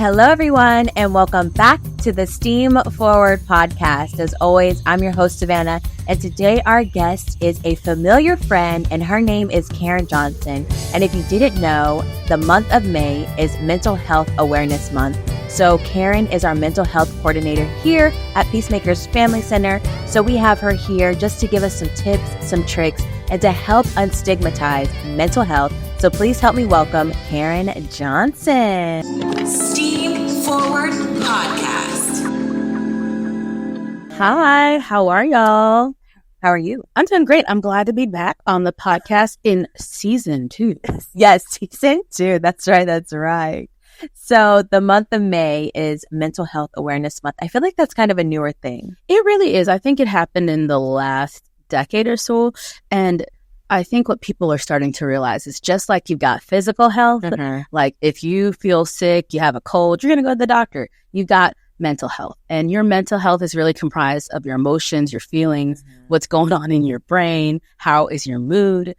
Hello, everyone, and welcome back to the Steam Forward podcast. As always, I'm your host, Savannah, and today our guest is a familiar friend, and her name is Karen Johnson. And if you didn't know, the month of May is Mental Health Awareness Month. So Karen is our mental health coordinator here at Peacemakers Family Center. So we have her here just to give us some tips, some tricks, and to help unstigmatize mental health. So please help me welcome Karen Johnson. Steam Forward Podcast. Hi, how are y'all? How are you? I'm doing great. I'm glad to be back on the podcast in season 2. Yes, season 2. That's right. That's right. So the month of May is Mental Health Awareness Month. I feel like that's kind of a newer thing. It really is. I think it happened in the last decade or so. And I think what people are starting to realize is just like you've got physical health, like if you feel sick, you have a cold, you're going to go to the doctor. You've got mental health, and your mental health is really comprised of your emotions, your feelings, what's going on in your brain, how is your mood.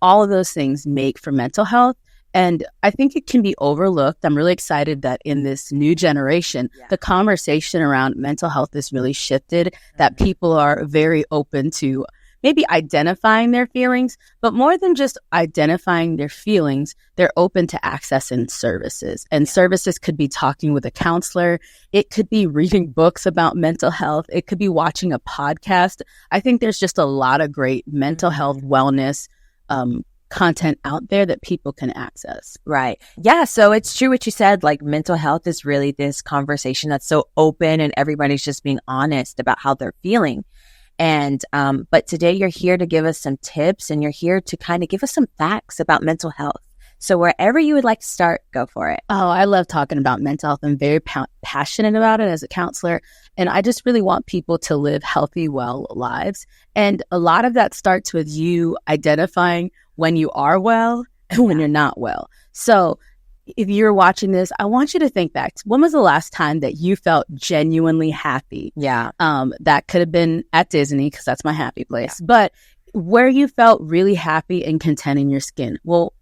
All of those things make for mental health. And I think it can be overlooked. I'm really excited that in this new generation, the conversation around mental health has really shifted, that people are very open to maybe identifying their feelings, but more than just identifying their feelings, they're open to accessing services. And services could be talking with a counselor. It could be reading books about mental health. It could be watching a podcast. I think there's just a lot of great mental health wellness content out there that people can access. Right. Yeah. So it's true what you said, like mental health is really this conversation that's so open and everybody's just being honest about how they're feeling. And, but today you're here to give us some tips, and you're here to kind of give us some facts about mental health. So wherever you would like to start, go for it. Oh, I love talking about mental health. I'm very passionate about it as a counselor. And I just really want people to live healthy, well lives. And a lot of that starts with you identifying when you are well and when you're not well. So if you're watching this, I want you to think back. When was the last time that you felt genuinely happy? Yeah. That could have been at Disney, because that's my happy place. Yeah. But where you felt really happy and content in your skin. Well,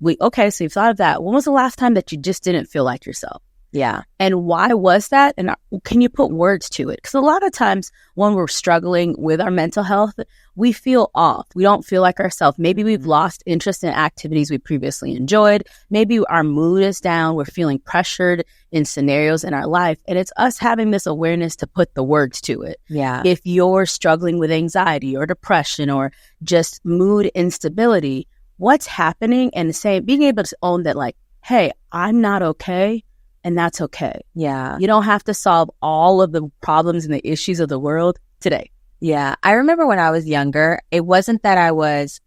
so you've thought of that. When was the last time that you just didn't feel like yourself? Yeah. And why was that? And can you put words to it? Because a lot of times when we're struggling with our mental health, we feel off. We don't feel like ourselves. Maybe we've lost interest in activities we previously enjoyed. Maybe our mood is down. We're feeling pressured in scenarios in our life. And it's us having this awareness to put the words to it. Yeah. If you're struggling with anxiety or depression or just mood instability, what's happening, and being able to own that, like, hey, I'm not okay. And that's okay. Yeah. You don't have to solve all of the problems and the issues of the world today. Yeah. I remember when I was younger, it wasn't that I was,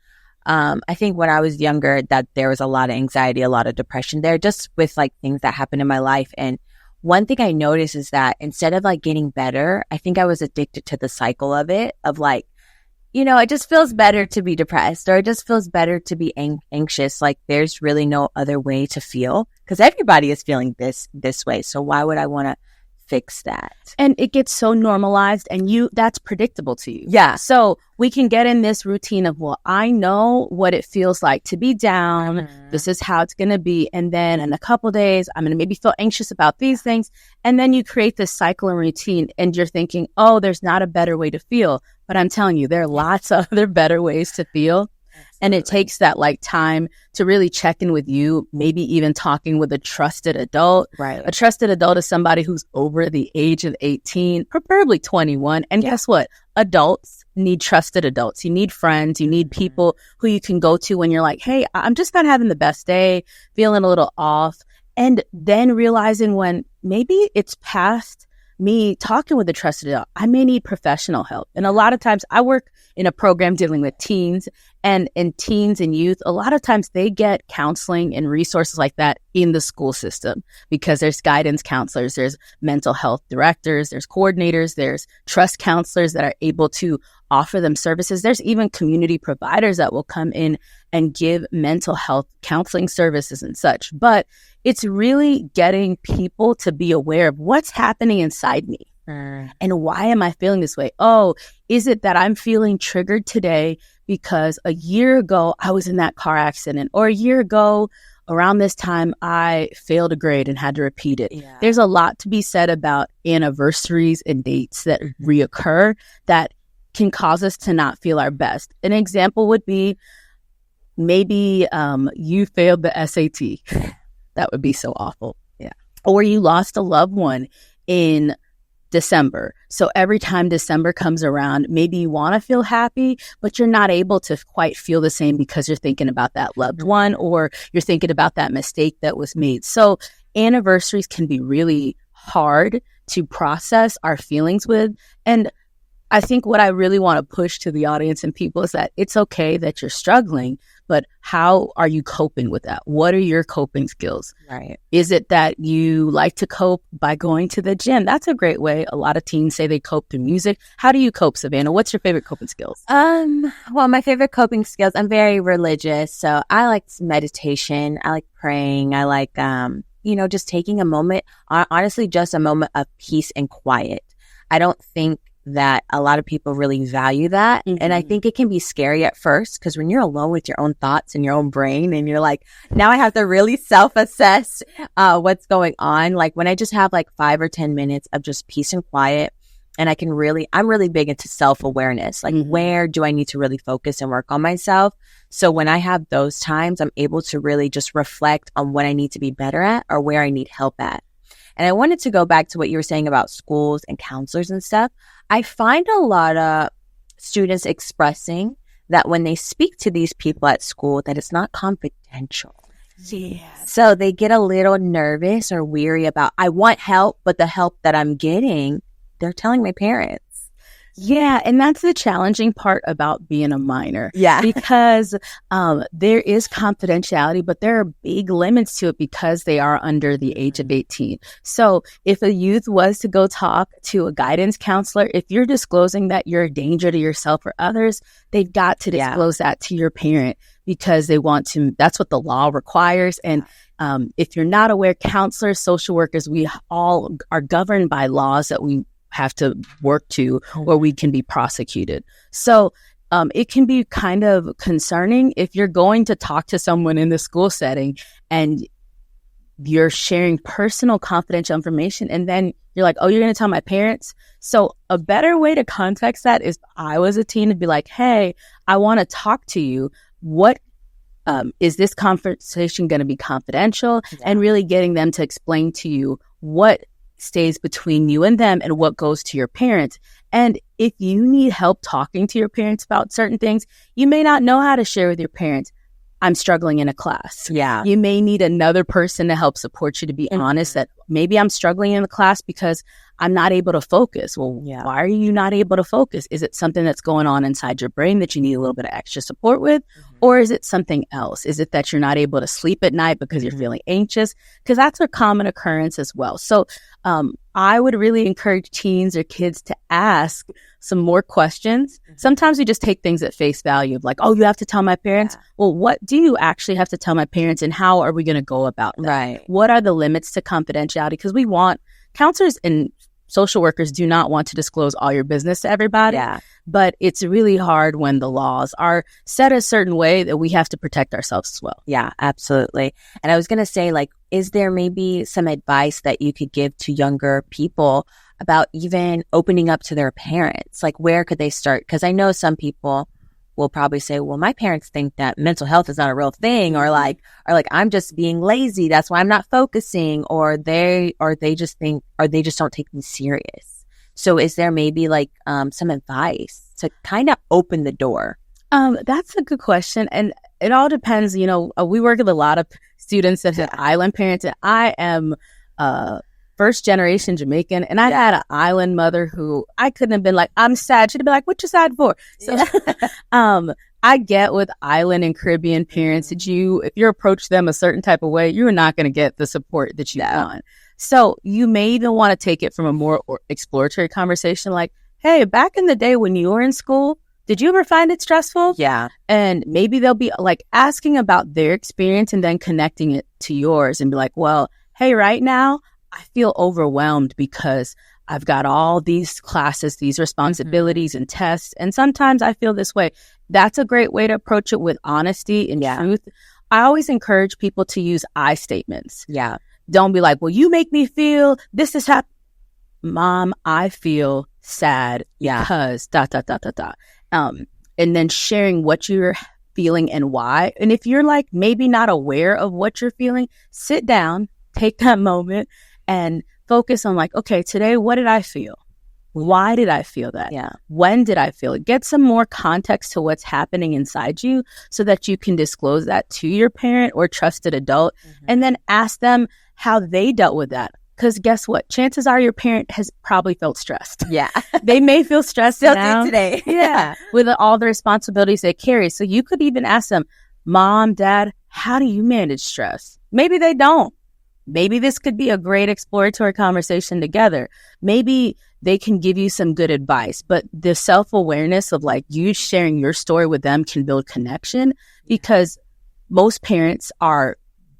I think when I was younger that there was a lot of anxiety, a lot of depression there, just with like things that happened in my life. And one thing I noticed is that instead of like getting better, I think I was addicted to the cycle of it, of like, you know, it just feels better to be depressed, or it just feels better to be anxious. Like there's really no other way to feel, because everybody is feeling this way. So why would I want to fix that? And it gets so normalized, and that's predictable to you. Yeah. So we can get in this routine of, well, I know what it feels like to be down. This is how it's going to be. And then in a couple of days, I'm going to maybe feel anxious about these things. And then you create this cycle and routine, and you're thinking, oh, there's not a better way to feel. But I'm telling you, there are lots of other better ways to feel. And it takes that like time to really check in with you, maybe even talking with a trusted adult. Right. A trusted adult is somebody who's over the age of 18, preferably 21. And guess what? Adults need trusted adults. You need friends. You need people who you can go to when you're like, hey, I'm just not having the best day, feeling a little off. And then realizing when maybe it's past me talking with a trusted adult, I may need professional help. And a lot of times I work in a program dealing with teens, and in teens and youth, a lot of times they get counseling and resources like that in the school system, because there's guidance counselors, there's mental health directors, there's coordinators, there's trust counselors that are able to offer them services. There's even community providers that will come in and give mental health counseling services and such. But it's really getting people to be aware of what's happening inside me. And why am I feeling this way? Oh, is it that I'm feeling triggered today because a year ago I was in that car accident, or a year ago around this time, I failed a grade and had to repeat it. Yeah. There's a lot to be said about anniversaries and dates that reoccur that can cause us to not feel our best. An example would be maybe you failed the SAT. That would be so awful. Yeah. Or you lost a loved one in December. So every time December comes around, maybe you want to feel happy, but you're not able to quite feel the same because you're thinking about that loved one or you're thinking about that mistake that was made. So anniversaries can be really hard to process our feelings with. And I think what I really want to push to the audience and people is that it's okay that you're struggling, but how are you coping with that? What are your coping skills? Right. Is it that you like to cope by going to the gym? That's a great way. A lot of teens say they cope through music. How do you cope, Savannah? What's your favorite coping skills? Well, my favorite coping skills, I'm very religious, so I like meditation. I like praying. I like, just taking a moment, honestly, just a moment of peace and quiet. I don't think that a lot of people really value that. Mm-hmm. And I think it can be scary at first because when you're alone with your own thoughts and your own brain and you're like, now I have to really self-assess what's going on. Like when I just have like 5 or 10 minutes of just peace and quiet and I'm really big into self-awareness. Like where do I need to really focus and work on myself? So when I have those times, I'm able to really just reflect on what I need to be better at or where I need help at. And I wanted to go back to what you were saying about schools and counselors and stuff. I find a lot of students expressing that when they speak to these people at school, that it's not confidential. Yes. So they get a little nervous or weary about, I want help, but the help that I'm getting, they're telling my parents. Yeah, and that's the challenging part about being a minor. Yeah. Because there is confidentiality, but there are big limits to it because they are under the age of 18. So if a youth was to go talk to a guidance counselor, if you're disclosing that you're a danger to yourself or others, they've got to disclose that to your parent because they want to. That's what the law requires. And if you're not aware, counselors, social workers, we all are governed by laws that we have to work to or we can be prosecuted. So it can be kind of concerning if you're going to talk to someone in the school setting and you're sharing personal confidential information and then you're like, oh, you're going to tell my parents? So a better way to context that is I was a teen to be like, hey, I want to talk to you. What is this conversation going to be confidential? And really getting them to explain to you what stays between you and them and what goes to your parents. And if you need help talking to your parents about certain things, you may not know how to share with your parents. I'm struggling in a class. Yeah. You may need another person to help support you to be honest that maybe I'm struggling in the class because I'm not able to focus. Well, why are you not able to focus? Is it something that's going on inside your brain that you need a little bit of extra support with? Or is it something else? Is it that you're not able to sleep at night because you're feeling anxious? Because that's a common occurrence as well. So I would really encourage teens or kids to ask some more questions. Sometimes we just take things at face value of like, oh, you have to tell my parents. Well, what do you actually have to tell my parents and how are we going to go about that? Right. What are the limits to confidentiality? Because we want counselors and social workers do not want to disclose all your business to everybody. Yeah. But it's really hard when the laws are set a certain way that we have to protect ourselves as well. Yeah, absolutely. And I was going to say, like, is there maybe some advice that you could give to younger people about even opening up to their parents? Like, where could they start? Because I know some people will probably say, well, my parents think that mental health is not a real thing, or like I'm just being lazy. That's why I'm not focusing, or they just don't take me serious. So is there maybe like some advice to kind of open the door? That's a good question. And it all depends. You know, we work with a lot of students that have island parents, and I am first generation Jamaican, and I had an island mother who I couldn't have been like, I'm sad. She'd be like, what you sad for? So I get with island and Caribbean parents that if you approach them a certain type of way, you're not going to get the support that you want. So you may even want to take it from a more exploratory conversation like, hey, back in the day when you were in school, did you ever find it stressful? Yeah. And maybe they'll be like asking about their experience and then connecting it to yours and be like, well, hey, right now, I feel overwhelmed because I've got all these classes, these responsibilities and tests. And sometimes I feel this way. That's a great way to approach it with honesty and truth. I always encourage people to use I statements. Yeah. Don't be like, well, you make me feel this is happening. Mom, I feel sad because ... and then sharing what you're feeling and why. And if you're like maybe not aware of what you're feeling, sit down, take that moment and focus on like, okay, today, what did I feel? Why did I feel that? Yeah. When did I feel it? Get some more context to what's happening inside you so that you can disclose that to your parent or trusted adult, and then ask them how they dealt with that. Because guess what? Chances are your parent has probably felt stressed. Yeah. They may feel stressed Still now. do today. Yeah. With all the responsibilities they carry. So you could even ask them, Mom, Dad, how do you manage stress? Maybe they don't. Maybe this could be a great exploratory conversation together. Maybe they can give you some good advice, but the self-awareness of like you sharing your story with them can build connection, because most parents are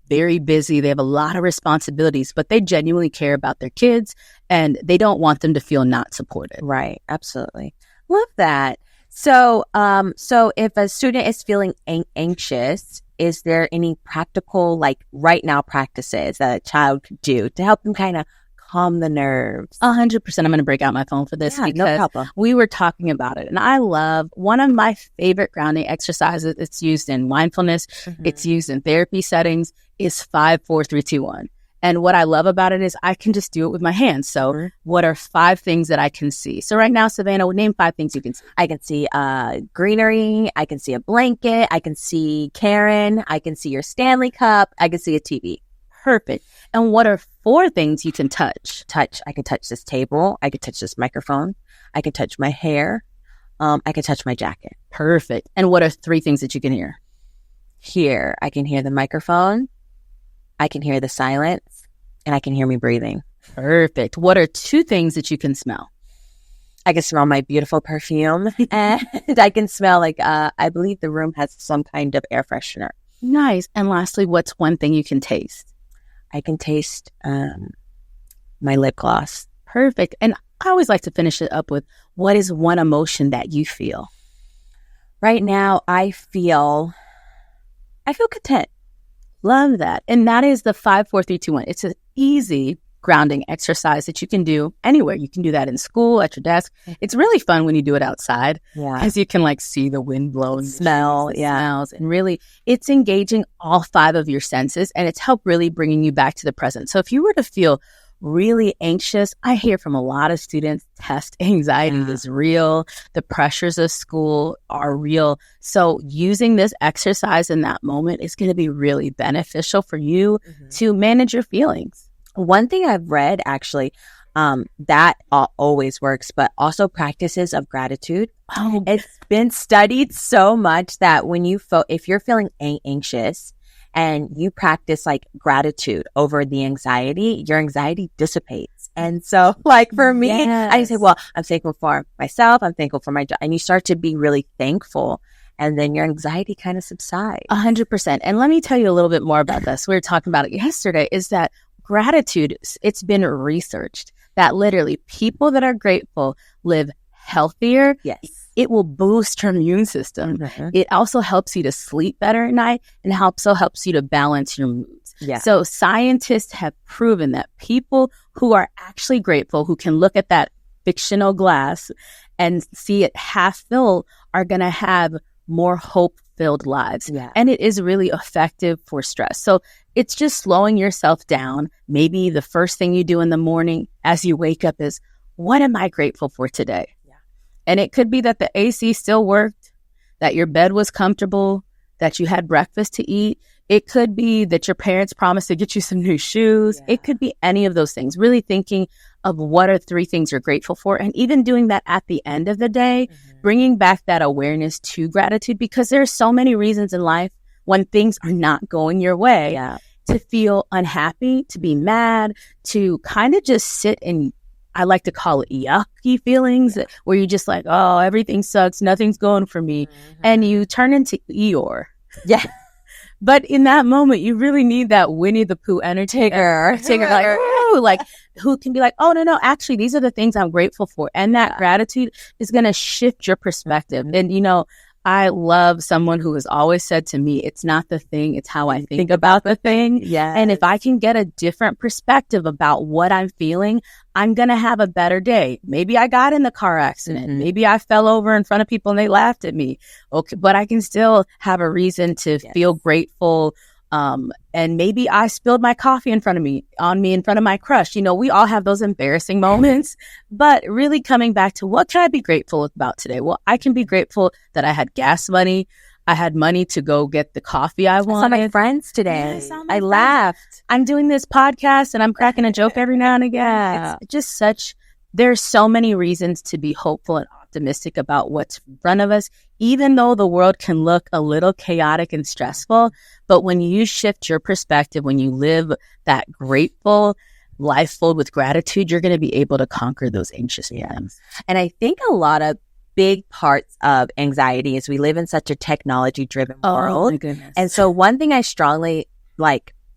very busy. They have a lot of responsibilities, but they genuinely care about their kids and they don't want them to feel not supported. Right. Absolutely. Love that. So, so if a student is feeling anxious, is there any practical, like right now practices that a child could do to help them kind of calm the nerves? 100%. I'm going to break out my phone for this because no problem. We were talking about it. And I love one of my favorite grounding exercises. It's used in mindfulness. It's used in therapy settings. Is 5, 4, 3, 2, 1. And what I love about it is I can just do it with my hands. So what are 5 things that I can see? So right now, Savannah, name 5 things you can see. I can see greenery. I can see a blanket. I can see Karen. I can see your Stanley Cup. I can see a TV. Perfect. And what are 4 things you can touch? I can touch this table. I can touch this microphone. I can touch my hair. I can touch my jacket. Perfect. And what are 3 things that you can hear? Here, I can hear the microphone. I can hear the silence, and I can hear me breathing. Perfect. What are 2 things that you can smell? I can smell my beautiful perfume, and I can smell like, I believe the room has some kind of air freshener. Nice. And lastly, what's 1 thing you can taste? I can taste my lip gloss. Perfect. And I always like to finish it up with, what is 1 emotion that you feel? Right now, I feel content. Love that. And that is the 5, 4, 3, 2, 1. It's an easy grounding exercise that you can do anywhere. You can do that in school, at your desk. It's really fun when you do it outside, because you can like see the wind blowing, smell, smells, and really it's engaging all 5 of your senses, and it's helped really bringing you back to the present. So if you were to feel really anxious, I hear from a lot of students, test anxiety is real. The pressures of school are real. So using this exercise in that moment is going to be really beneficial for you to manage your feelings. One thing I've read actually, that always works, but also practices of gratitude. It's been studied so much that when if you're feeling anxious, and you practice like gratitude over the anxiety, your anxiety dissipates. And so like for me, I say, well, I'm thankful for myself. I'm thankful for my job. And you start to be really thankful. And then your anxiety kind of subsides. 100%. And let me tell you a little bit more about this. We were talking about it yesterday, is that gratitude, it's been researched that literally people that are grateful live healthier. Yes. It will boost your immune system. It also helps you to sleep better at night, and also helps you to balance your moods. So scientists have proven that people who are actually grateful, who can look at that fictional glass and see it half full, are going to have more hope-filled lives. And it is really effective for stress. So it's just slowing yourself down. Maybe the first thing you do in the morning as you wake up is, what am I grateful for today? And it could be that the AC still worked, that your bed was comfortable, that you had breakfast to eat. It could be that your parents promised to get you some new shoes. It could be any of those things. Really thinking of what are 3 things you're grateful for, and even doing that at the end of the day, bringing back that awareness to gratitude, because there are so many reasons in life when things are not going your way to feel unhappy, to be mad, to kind of just sit in, I like to call it yucky feelings, where you're just like, oh, everything sucks, nothing's going for me. And you turn into Eeyore. But in that moment, you really need that Winnie the Pooh entertainer, like, ooh, like, who can be like, oh, no, actually, these are the things I'm grateful for. And that gratitude is going to shift your perspective. And, I love someone who has always said to me, it's not the thing, it's how I think about the thing. Yeah. And if I can get a different perspective about what I'm feeling, I'm going to have a better day. Maybe I got in the car accident. Maybe I fell over in front of people and they laughed at me. Okay, but I can still have a reason to feel grateful. And maybe I spilled my coffee in front of my crush. You know, we all have those embarrassing moments, but really coming back to what can I be grateful about today? Well, I can be grateful that I had gas money. I had money to go get the coffee I wanted. I saw my friends today. I laughed. I'm doing this podcast and I'm cracking a joke every now and again. It's just there's so many reasons to be hopeful and optimistic about what's in front of us, even though the world can look a little chaotic and stressful. But when you shift your perspective, when you live that grateful life filled with gratitude, you're going to be able to conquer those anxious times. And I think a lot of big parts of anxiety is we live in such a technology-driven world. My goodness. And so one thing I strongly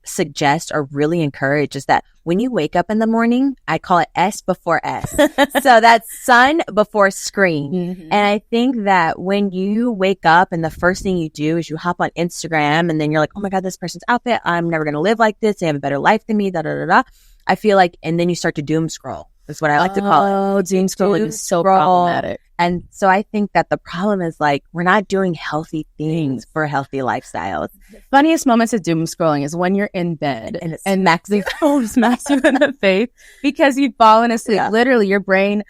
suggest or really encourage is that when you wake up in the morning, I call it S before S. So that's sun before screen. And I think that when you wake up and the first thing you do is you hop on Instagram and then you're like, oh my God, this person's outfit, I'm never going to live like this. They have a better life than me, da, da, da, da. I feel like, and then you start to doom scroll. That's what I like to call it. Oh, doom scrolling is so problematic. And so I think that the problem is we're not doing healthy things for healthy lifestyles. The funniest moments of doom scrolling is when you're in bed and smacks you in the face because you've fallen asleep. Yeah. Literally, your brain,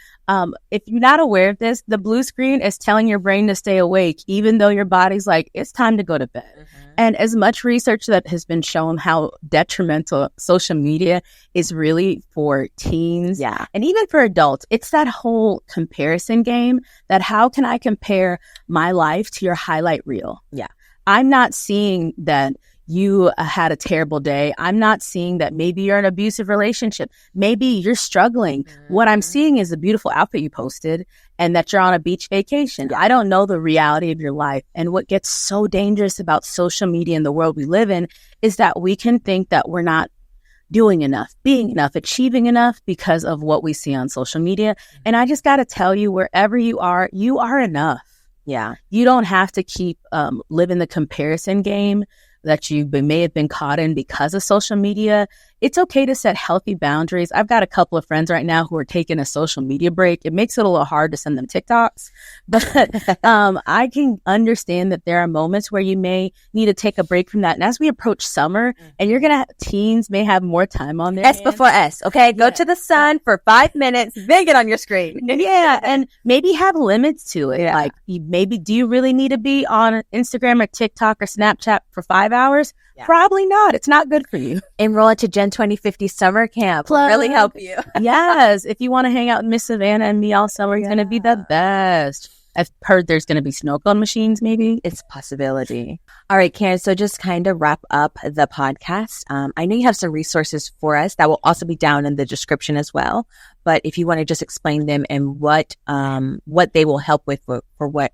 if you're not aware of this, the blue screen is telling your brain to stay awake, even though your body's like, it's time to go to bed. And as much research that has been shown how detrimental social media is really for teens and even for adults, it's that whole comparison game that how can I compare my life to your highlight reel? Yeah. I'm not seeing that you had a terrible day. I'm not seeing that maybe you're in an abusive relationship. Maybe you're struggling. What I'm seeing is a beautiful outfit you posted and that you're on a beach vacation. I don't know the reality of your life. And what gets so dangerous about social media and the world we live in is that we can think that we're not doing enough, being enough, achieving enough because of what we see on social media. And I just got to tell you, wherever you are enough. Yeah. You don't have to keep living the comparison game that you may have been caught in because of social media. It's okay to set healthy boundaries. I've got a couple of friends right now who are taking a social media break. It makes it a little hard to send them TikToks, but I can understand that there are moments where you may need to take a break from that. And as we approach summer, and teens may have more time on their hands. Before S, okay? Go to the sun for 5 minutes, then get on your screen. Yeah, and maybe have limits to it. Yeah. Do you really need to be on Instagram or TikTok or Snapchat for 5 hours? Yeah. Probably not. It's not good for you. Enroll into Gen 2050 summer camp. Will really help you. Yes. If you want to hang out with Miss Savannah and me all summer, it's going to be the best. I've heard there's going to be snow cone machines, maybe. It's a possibility. All right, Karen. So just kind of wrap up the podcast. I know you have some resources for us that will also be down in the description as well. But if you want to just explain them and what they will help with for what...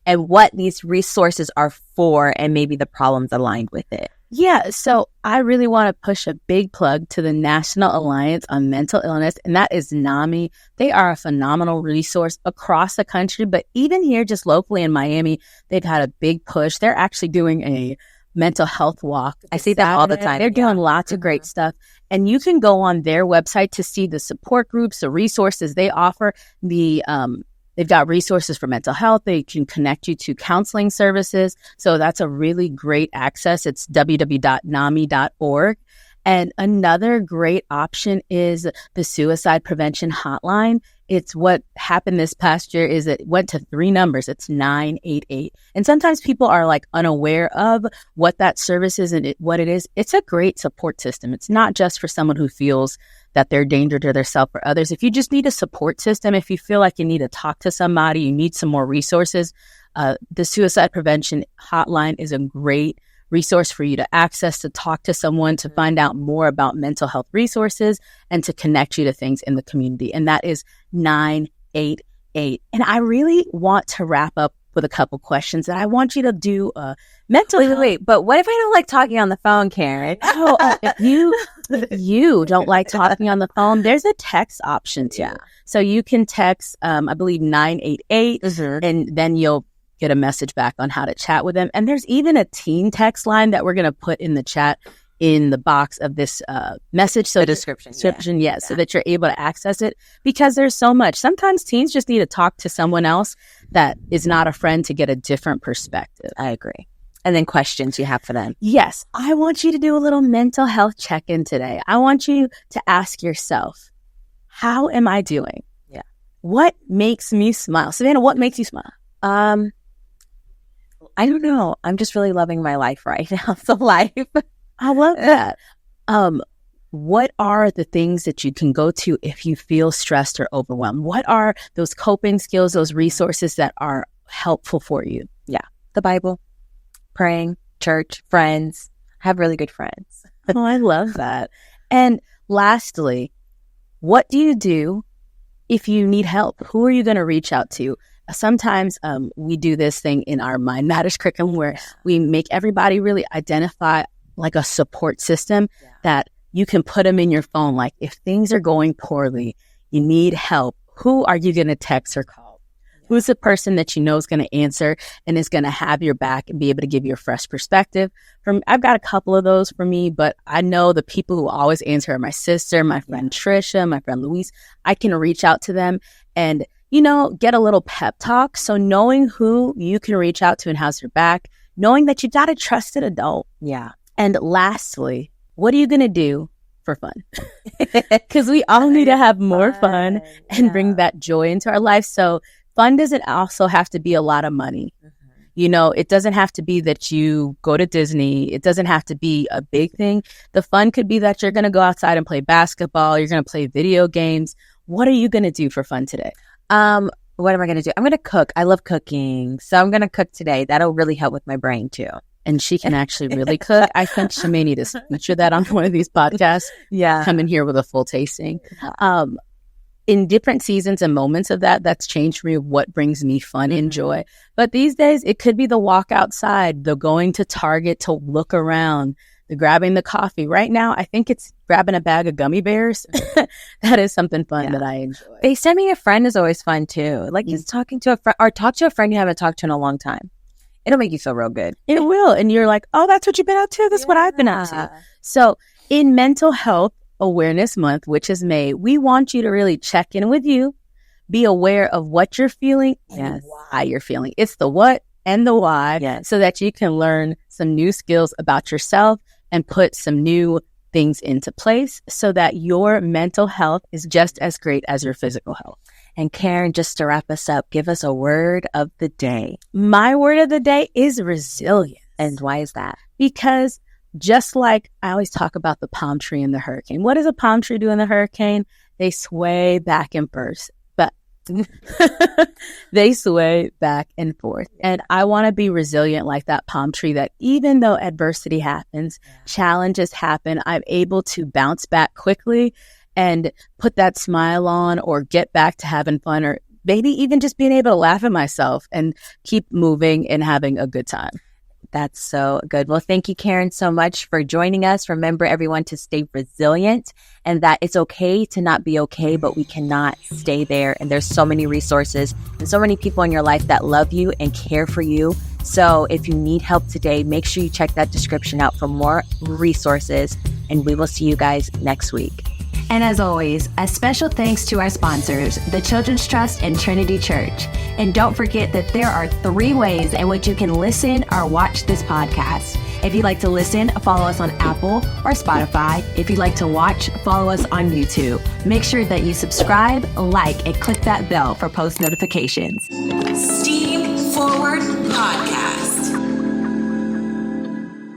and what these resources are for and maybe the problems aligned with it. Yeah, so I really want to push a big plug to the National Alliance on Mental Illness, and that is NAMI. They are a phenomenal resource across the country, but even here just locally in Miami, they've had a big push. They're actually doing a mental health walk. I see that all the time. They're doing lots of great stuff. And you can go on their website to see the support groups, the resources they offer, they've got resources for mental health. They can connect you to counseling services. So that's a really great access. It's www.nami.org. And another great option is the suicide prevention hotline. It's what happened this past year is it went to 3 numbers. It's 988. And sometimes people are unaware of what that service is and what it is. It's a great support system. It's not just for someone who feels that they're a danger to themselves or others. If you just need a support system, if you feel like you need to talk to somebody, you need some more resources, the suicide prevention hotline is a great resource for you to access, to talk to someone, to find out more about mental health resources, and to connect you to things in the community. And that is 988. And I really want to wrap up with a couple questions that I want you to do mental health. Wait. But what if I don't like talking on the phone, Karen? If you don't like talking on the phone, there's a text option too. Yeah. So you can text, I believe 988, and then you'll get a message back on how to chat with them. And there's even a teen text line that we're going to put in the chat in the box of this message. So the description. Yes, so that you're able to access it, because there's so much. Sometimes teens just need to talk to someone else that is not a friend to get a different perspective. I agree. And then questions you have for them. Yes. I want you to do a little mental health check-in today. I want you to ask yourself, how am I doing? Yeah. What makes me smile? Savannah, what makes you smile? I don't know. I'm just really loving my life right now. So life. I love that. What are the things that you can go to if you feel stressed or overwhelmed? What are those coping skills, those resources that are helpful for you? Yeah. The Bible, praying, church, friends. I have really good friends. Oh, I love that. And lastly, what do you do if you need help? Who are you going to reach out to? Sometimes we do this thing in our Mind Matters curriculum where we make everybody really identify like a support system that you can put them in your phone. Like if things are going poorly, you need help, who are you going to text or call? Who's the person that you know is going to answer and is going to have your back and be able to give you a fresh perspective? I've got a couple of those for me, but I know the people who always answer are my sister, my friend Trisha, my friend Louise. I can reach out to them and, get a little pep talk. So knowing who you can reach out to and how's your back, knowing that you got a trusted adult. Yeah. And lastly, what are you going to do for fun? Because we all need to have more fun and bring that joy into our life. So fun doesn't also have to be a lot of money. It doesn't have to be that you go to Disney. It doesn't have to be a big thing. The fun could be that you're going to go outside and play basketball. You're going to play video games. What are you going to do for fun today? What am I going to do? I'm going to cook. I love cooking. So I'm going to cook today. That'll really help with my brain too. And she can actually really cook. I think she may need to feature that on one of these podcasts. Yeah. Come in here with a full tasting. In different seasons and moments of that's changed for me what brings me fun and joy. But these days, it could be the walk outside, the going to Target to look around, the grabbing the coffee. Right now, I think it's grabbing a bag of gummy bears. That is something fun that I enjoy. FaceTiming a friend is always fun too. Like just talking to a friend or talk to a friend you haven't talked to in a long time. It'll make you feel real good. It will. And you're like, oh, that's what you've been up to? That's what I've been up to. So in Mental Health Awareness Month, which is May, we want you to really check in with you, be aware of what you're feeling and why you're feeling. It's the what and the why so that you can learn some new skills about yourself and put some new things into place so that your mental health is just as great as your physical health. And Karen, just to wrap us up, give us a word of the day. My word of the day is resilience. And why is that? Because just like I always talk about the palm tree and the hurricane. What does a palm tree do in the hurricane? They sway back and forth. They sway back and forth. And I want to be resilient like that palm tree, that even though adversity happens, challenges happen, I'm able to bounce back quickly and put that smile on or get back to having fun or maybe even just being able to laugh at myself and keep moving and having a good time. That's so good. Well, thank you, Karen, so much for joining us. Remember, everyone, to stay resilient and that it's okay to not be okay, but we cannot stay there. And there's so many resources and so many people in your life that love you and care for you. So if you need help today, make sure you check that description out for more resources. And we will see you guys next week. And as always, a special thanks to our sponsors, the Children's Trust and Trinity Church. And don't forget that there are 3 ways in which you can listen or watch this podcast. If you'd like to listen, follow us on Apple or Spotify. If you'd like to watch, follow us on YouTube. Make sure that you subscribe, like, and click that bell for post notifications. Steam Forward Podcast.